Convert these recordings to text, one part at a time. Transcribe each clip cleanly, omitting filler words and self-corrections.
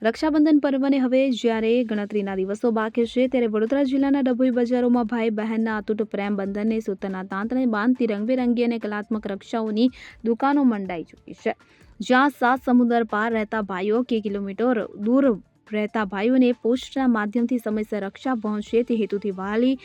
રક્ષાબંધન પર્વને હવે જ્યારે ગણતરીના દિવસો બાકી છે ત્યારે વડોદરા જિલ્લાના ડભોઈ બજારોમાં ભાઈ બહેનના અતૂટ પ્રેમ બંધનને સૂતરના તાંતણે બાંધતી રંગબેરંગી અને કલાત્મક રક્ષાઓની દુકાનો મંડાઈ ચૂકી છે, જ્યાં 7 સમુદ્ર પાર રહેતા ભાઈઓ કે કિલોમીટર દૂર રહેતા ભાઈઓને પોસ્ટના માધ્યમથી સમયસર રક્ષા પહોંચે તે હેતુથી વહાલી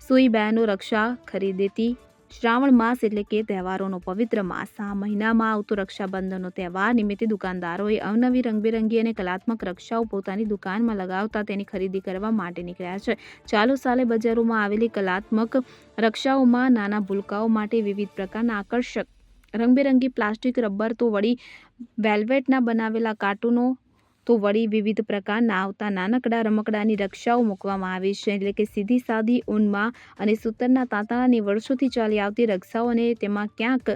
સોઈ બહેનો રક્ષા ખરીદેતી શ્રાવણ માસ એટલે કે તહેવારોનો પવિત્ર માસ, આ મહિનામાં આવતો રક્ષાબંધનનો તહેવાર નિમિત્તે દુકાનદારોએ અવનવી રંગબેરંગી અને કલાત્મક રક્ષાઓ પોતાની દુકાનમાં લગાવતા તેની ખરીદી કરવા માટે નીકળ્યા છે। ચાલુ સાલે બજારોમાં આવેલી કલાત્મક રક્ષાઓમાં નાના ભૂલકાઓ માટે વિવિધ પ્રકારના આકર્ષક રંગબેરંગી પ્લાસ્ટિક, રબર તો વળી વેલ્વેટના બનાવેલા કાર્ટૂનો તો વળી વિવિધ પ્રકારના આવતા નાનકડા રમકડાની રક્ષાઓ મૂકવામાં આવી છે, એટલે કે સીધી સાદી ઊનમાં અને સૂતરના તાંતણાની વર્ષોથી ચાલી આવતી રક્ષાઓ અને તેમાં ક્યાંક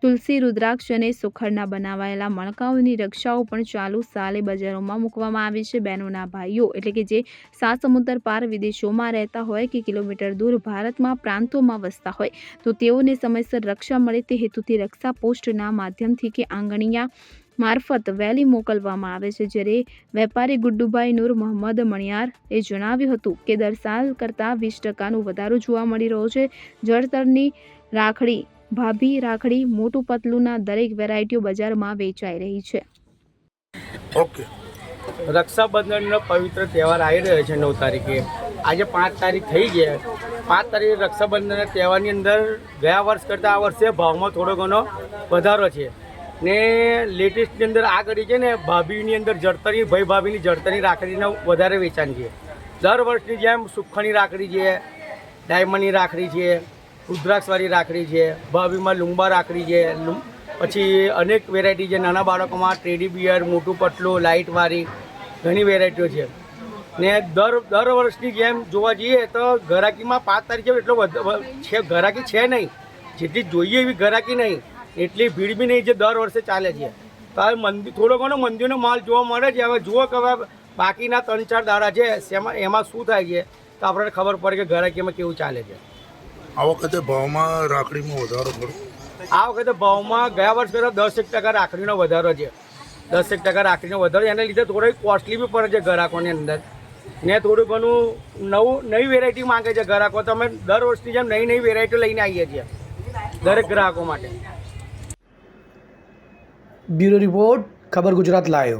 તુલસી, રુદ્રાક્ષ અને સુખડના બનાવાયેલા મણકાઓની રક્ષાઓ પણ ચાલુ સાલે બજારોમાં મૂકવામાં આવી છે। બહેનોના ભાઈઓ એટલે કે જે 7 સમુદ્ર પાર વિદેશોમાં રહેતા હોય કે કિલોમીટર દૂર ભારતમાં પ્રાંતોમાં વસતા હોય તો તેઓને સમયસર રક્ષા મળે તે હેતુથી રક્ષા પોસ્ટના માધ્યમથી કે આંગણિયા મારફત વહેલી મોકલવામાં આવે છે। જ્યારે વેપારી ગુડ્ડુભાઈ નૂર મોહમ્મદ મણિયારે જણાવ્યું હતું કે દર સાલ કરતાં 20% વધારો જોવા મળી રહ્યો છે। જળતરની રાખડી, ભાભી રાખડી, મોટું પતલુંના દરેક વેરાયટીઓ બજારમાં વેચાઈ રહી છે। ઓકે, રક્ષાબંધનનો પવિત્ર તહેવાર આવી રહ્યો છે 9 તારીખે। આજે 5 તારીખ થઈ ગયા। 5 તારીખે રક્ષાબંધનના તહેવારની અંદર ગયા વર્ષ કરતાં આ વર્ષે ભાવમાં થોડો ઘણો વધારો છે ને લેટેસ્ટની અંદર આ ઘડી છે ને ભાભીની અંદર જળતરની ભાઈ ભાભીની જળતરની રાખડીના વધારે વેચાણ છે। દર વર્ષની જેમ સુખણી રાખડી છે, ડાયમંડની રાખડી છે, રુદ્રાક્ષવાળી રાખડી છે, ભાભીમાં લુંબા રાખડી છે, પછી અનેક વેરાયટી છે। નાના બાળકોમાં ટેડી બિયર, મોટું પટલું, લાઇટવાળી ઘણી વેરાયટીઓ છે ને દર વર્ષની જેમ જોવા જઈએ તો ઘરાકીમાં 5 તારીખે એટલો છે ઘરાકી છે નહીં, જેટલી જોઈએ એવી ઘરાકી નહીં, એટલી ભીડ બી નહીં જે દર વર્ષે ચાલે છે। તો હવે મંદિર થોડો ઘણો મંદિરનો માલ જોવા મળે છે। હવે જુઓ કે હવે બાકીના 3-4 દાડા છે એમાં શું થાય છે તો આપણને ખબર પડે કે ઘરાકીમાં કેવું ચાલે છે। આ વખતે ભાવમાં રાખડીમાં વધારો ખરો? આ વખતે ભાવમાં ગયા વર્ષ કરતાં 10% રાખડીનો વધારો છે। 10% રાખડીનો વધારો, એને લીધે થોડી કોસ્ટલી બી પડે છે ગ્રાહકોની અંદર ને થોડું ઘણું નવી વેરાયટી માંગે છે ગ્રાહકો। તો અમે દર વર્ષની જેમ નવી વેરાયટીઓ લઈને આવીએ છીએ દરેક ગ્રાહકો માટે। બ્યુરો રિપોર્ટ, ખબર ગુજરાત લાઈવ।